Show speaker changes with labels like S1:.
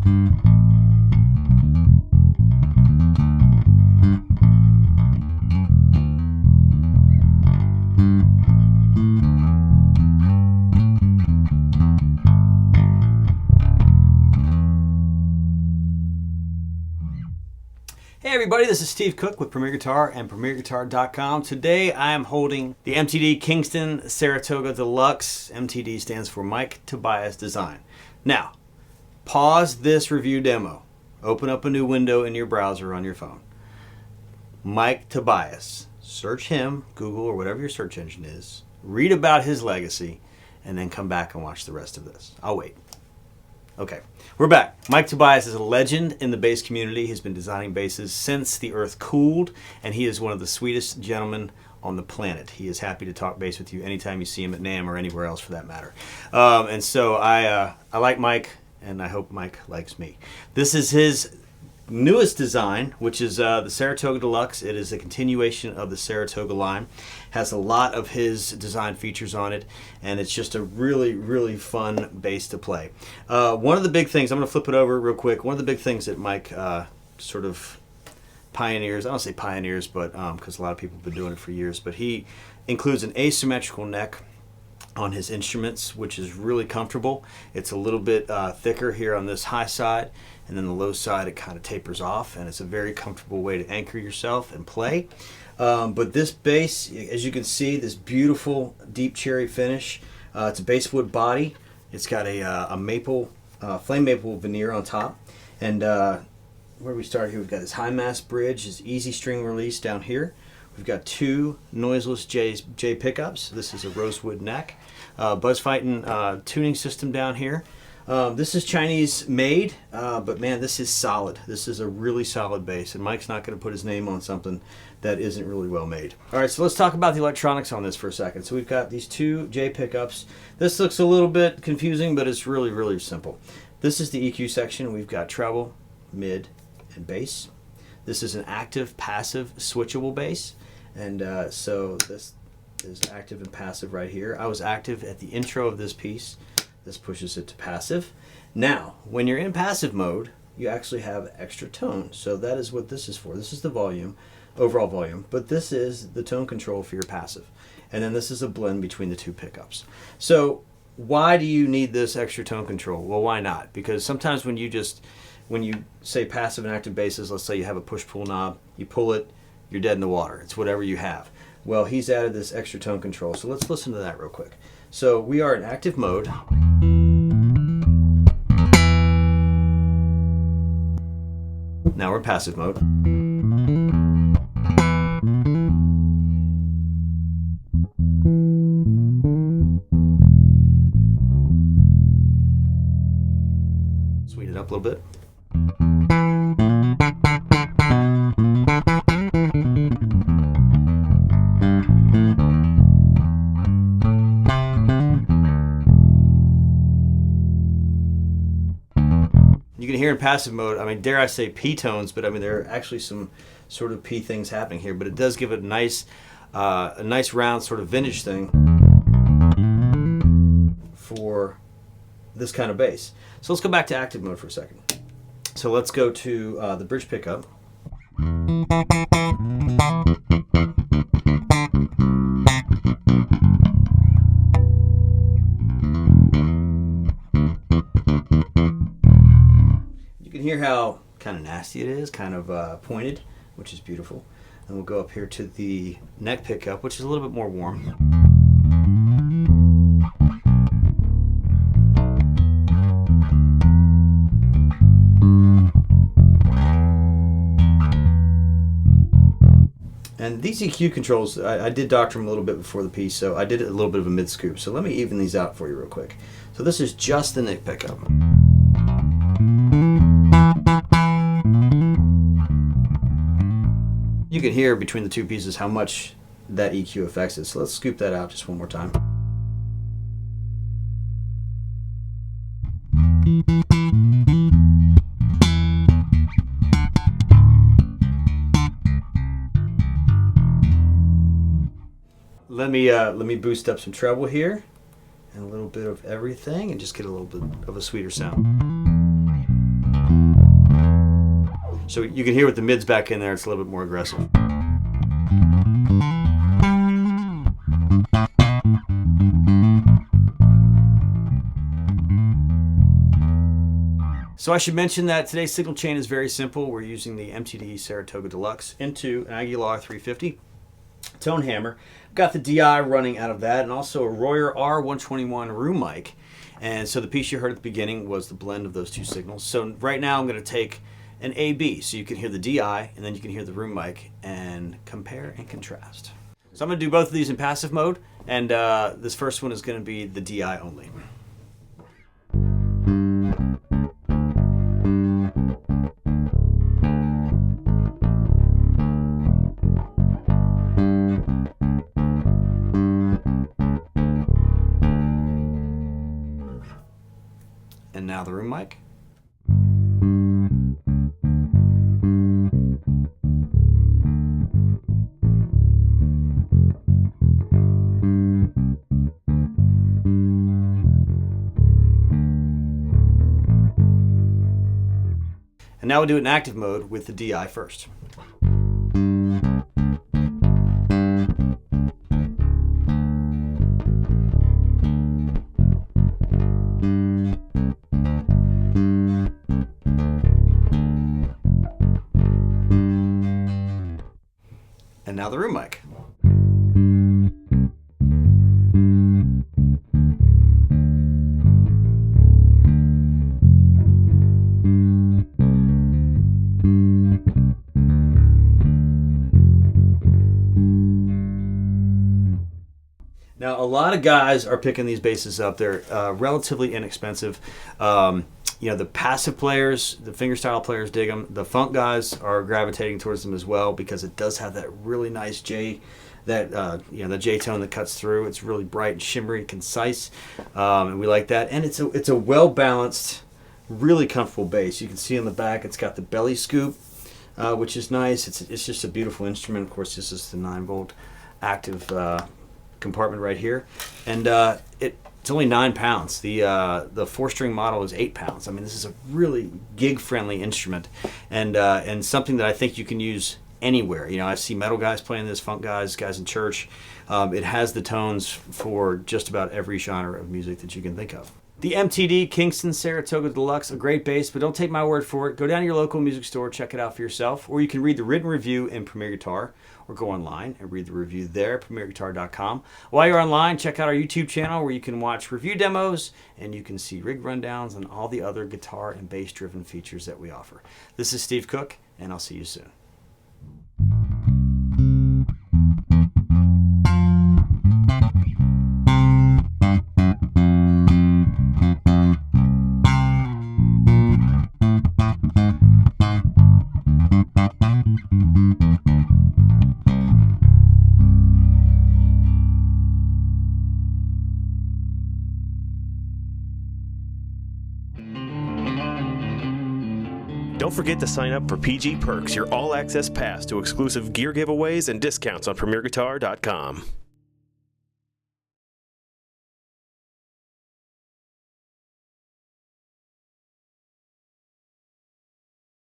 S1: Hey everybody, this is Steve Cook with Premier Guitar and PremierGuitar.com. Today I am holding the MTD Kingston Saratoga Deluxe. MTD stands for Mike Tobias Design. Now, pause this review demo. Open up a new window in your browser on your phone. Mike Tobias. Search him, Google or whatever your search engine is. Read about his legacy and then come back and watch the rest of this. I'll wait. Okay, we're back. Mike Tobias is a legend in the bass community. He's been designing basses since the earth cooled, and he is one of the sweetest gentlemen on the planet. He is happy to talk bass with you anytime you see him at NAMM or anywhere else for that matter. And so I like Mike, and I hope Mike likes me. This is his newest design, which is the Saratoga Deluxe. It is a continuation of the Saratoga line. Has a lot of his design features on it, and it's just a really fun bass to play. One of the big things, I'm going to flip it over real quick, one of the big things that Mike sort of pioneers, I don't say pioneers, but because a lot of people have been doing it for years, but he includes an asymmetrical neck on his instruments, which is really comfortable. It's a little bit thicker here on this high side, and then the low side it kind of tapers off, and it's a very comfortable way to anchor yourself and play. But this bass, as you can see, this beautiful deep cherry finish. It's a basswood body. It's got a maple, flame maple veneer on top. And where we start here, we've got this high mass bridge, this easy string release down here. We've got two noiseless J pickups. This is a rosewood neck. Buzz Fighting tuning system down here. This is Chinese made, but man, this is solid. This is a really solid bass, and Mike's not going to put his name on something that isn't really well made. All right, so let's talk about the electronics on this for a second. So we've got these two J pickups. This looks a little bit confusing, but it's really simple. This is the EQ section. We've got treble, mid, and bass. This is an active, passive, switchable bass, and so this is active and passive right here. I was active at the intro of this piece. This pushes it to passive. Now, when you're in passive mode, you actually have extra tone. So that is what this is for. This is the volume, overall volume, but this is the tone control for your passive. And then this is a blend between the two pickups. So why do you need this extra tone control? Well, why not? Because sometimes when you say passive and active basses, let's say you have a push-pull knob, you pull it, you're dead in the water. It's whatever you have. Well, he's added this extra tone control. So let's listen to that real quick. So we are in active mode. Now we're in passive mode. Sweeten it up a little bit. You can hear in passive mode, I mean, dare I say P tones, but I mean, there are actually some sort of P things happening here, but it does give it a nice round sort of vintage thing for this kind of bass. So let's go back to active mode for a second. So let's go to the bridge pickup. Hear how kind of nasty it is, kind of pointed, which is beautiful. And we'll go up here to the neck pickup, which is a little bit more warm. And these EQ controls, I did doctor them a little bit before the piece, so I did a little bit of a mid scoop. So let me even these out for you real quick. So this is just the neck pickup. You can hear between the two pieces how much that EQ affects it. So let's scoop that out just one more time. Let me boost up some treble here and a little bit of everything and just get a little bit of a sweeter sound. So you can hear with the mids back in there, it's a little bit more aggressive. So I should mention that today's signal chain is very simple. We're using the MTD Saratoga Deluxe into an Aguilar 350 tone hammer. Got the DI running out of that, and also a Royer R121 room mic. And so the piece you heard at the beginning was the blend of those two signals. So right now I'm going to take an AB, so you can hear the DI and then you can hear the room mic and compare and contrast. So I'm going to do both of these in passive mode, and this first one is going to be the DI only. And now the room mic. And now we'll do it in active mode with the DI first. And now the room mic. Now, a lot of guys are picking these basses up. They're relatively inexpensive. You know, the passive players, the fingerstyle players dig them. The funk guys are gravitating towards them as well because it does have that really nice J, that you know, the J tone that cuts through. It's really bright and shimmery, concise, and we like that. And it's a well balanced, really comfortable bass. You can see on the back it's got the belly scoop, which is nice. It's just a beautiful instrument. Of course, this is the 9-volt active compartment right here, and it's only 9 pounds. The 4-string model is 8 pounds. I mean, this is a really gig-friendly instrument, and something that I think you can use anywhere. You know, I see metal guys playing this, funk guys in church. It has the tones for just about every genre of music that you can think of. The MTD Kingston Saratoga Deluxe, a great bass, but don't take my word for it. Go down to your local music store, check it out for yourself, or you can read the written review in Premier Guitar, or go online and read the review there, premierguitar.com. While you're online, check out our YouTube channel where you can watch review demos and you can see rig rundowns and all the other guitar and bass-driven features that we offer. This is Steve Cook, and I'll see you soon.
S2: Don't forget to sign up for PG Perks, your all-access pass to exclusive gear giveaways and discounts on premierguitar.com.